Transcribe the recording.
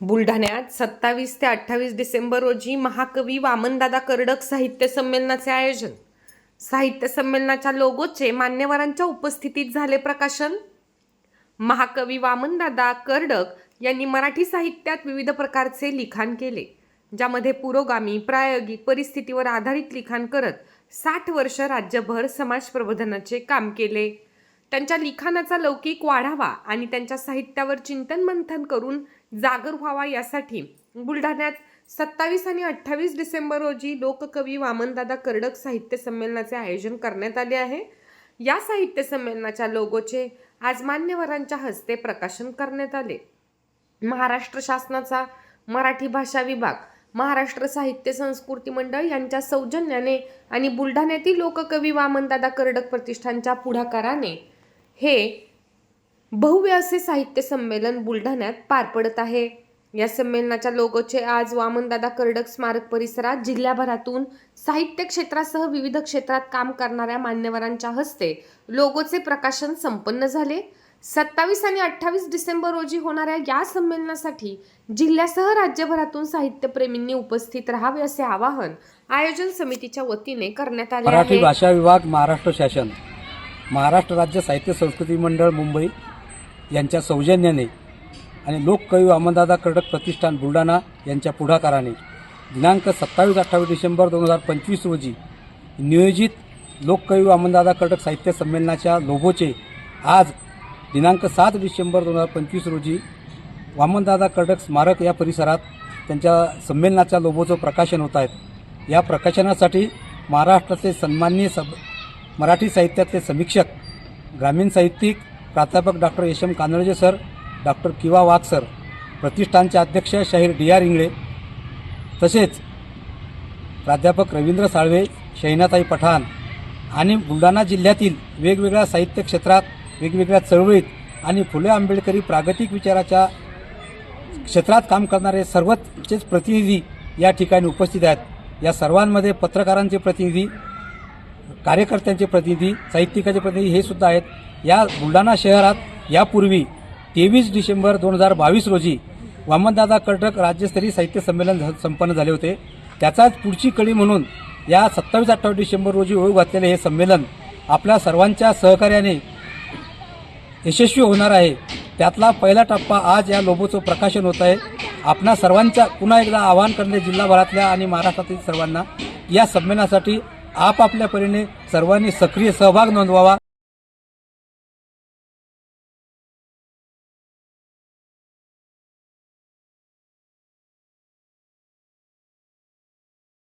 बुलढाण्यात 27 ते 28 डिसेंबर रोजी महाकवी वामनदादा कर्डक साहित्य संमेलनाचे आयोजन। साहित्य संमेलनाच्या लोगोचे मान्यवरांच्या उपस्थितीत झाले प्रकाशन। महाकवी वामनदादा कर्डक यांनी मराठी साहित्यात विविध प्रकारचे लिखाण केले, ज्यामध्ये पुरोगामी प्रायोगिक परिस्थितीवर आधारित लिखाण करत 60 वर्ष राज्यभर समाज प्रबोधनाचे काम केले। त्यांच्या लिखाणाचा लौकिक वाढावा आणि त्यांच्या साहित्यावर चिंतन मंथन करून जागर व्हावा यासाठी बुलढाण्यात 27 आणि 28 डिसेंबर रोजी लोककवी वामनदादा कर्डक साहित्य संमेलनाचे आयोजन करण्यात आले आहे। या साहित्य संमेलनाच्या लोगोचे आज मान्यवरांच्या हस्ते प्रकाशन करण्यात आले। महाराष्ट्र शासनाचा मराठी भाषा विभाग, महाराष्ट्र साहित्य संस्कृती मंडळ यांच्या सौजन्याने आणि बुलढाण्यातील लोककवी वामनदादा कर्डक प्रतिष्ठानच्या पुढाकाराने हे भव्य असे साहित्य संमेलन बुलढाण्यात पार पडत आहे। या संमेलनाच्या लोगोचे आज वामनदादा कर्डक स्मारक परिसरात जिल्ह्याभरातून साहित्य क्षेत्रासह विविध क्षेत्रात काम करणाऱ्या मान्यवरांच्या हस्ते लोगोचे प्रकाशन संपन्न झाले। 27 आणि 28 डिसेंबर रोजी होणाऱ्या या संमेलनासाठी जिल्ह्यासह राज्यभरातून साहित्यप्रेमींनी उपस्थित राहावे असे आवाहन आयोजन समितीच्या वतीने करण्यात आले आहे। मराठी भाषा विभाग, महाराष्ट्र शासन, महाराष्ट्र राज्य साहित्य संस्कृती मंडळ मुंबई यांच्या सौजन्याने आणि लोककवी वामनदादा कर्डक प्रतिष्ठान बुलढाणा यांच्या पुढाकाराने दिनांक 27-28 डिसेंबर 2025 रोजी नियोजित लोककवी वामनदादा कर्डक साहित्य संमेलनाच्या लोगोचे आज दिनांक 7 डिसेंबर 2025 रोजी वामनदादा कर्डक स्मारक या परिसरात त्यांच्या संमेलनाच्या लोगोचं प्रकाशन होत आहे। या प्रकाशनासाठी महाराष्ट्राचे सन्माननीय मराठी साहित्याचे समीक्षक, ग्रामीण साहित्यिक प्राध्यापक doctor SM. Kanadje sir, doctor किवा वाघ सर, प्रतिष्ठानचे अध्यक्ष शाहीर डी.आर. इंगळे, तसेच प्राध्यापक रवींद्र साळवे, शैनाताई पठाण आणि बुलढाणा जिल्ह्यातील वेगवेगळ्या साहित्य क्षेत्रात, वेगवेगळ्या चळवळीत आणि फुले आंबेडकरी प्रागतिक विचाराच्या क्षेत्रात काम करणारे सर्वचेच प्रतिनिधी या ठिकाणी उपस्थित आहेत। या सर्वांमध्ये पत्रकारांचे प्रतिनिधी, कार्यकर्त्यांचे प्रतिनिधी, साहित्यिकाचे प्रतिनिधी हे सुद्धा आहेत। या बुलढाणा शहरात यापूर्वी 23 डिसेंबर 2022 रोजी वामनदादा कर्डक राज्यस्तरीय साहित्य संमेलन संपन्न झाले होते। त्याचाच पुढची कडी म्हणून या 27-28 डिसेंबर रोजी होऊ घातलेले हे संमेलन आपल्या सर्वांच्या सहकार्याने यशस्वी होणार आहे। त्यातला पहिला टप्पा आज या लोगोचं प्रकाशन होत आहे। आपणा सर्वांच्या पुन्हा एकदा आवाहन करणे जिल्हाभरातल्या आणि महाराष्ट्रातील सर्वांना या संमेलनासाठी आपापल्या परीने सर्वांनी सक्रिय सहभाग नोंदवावा।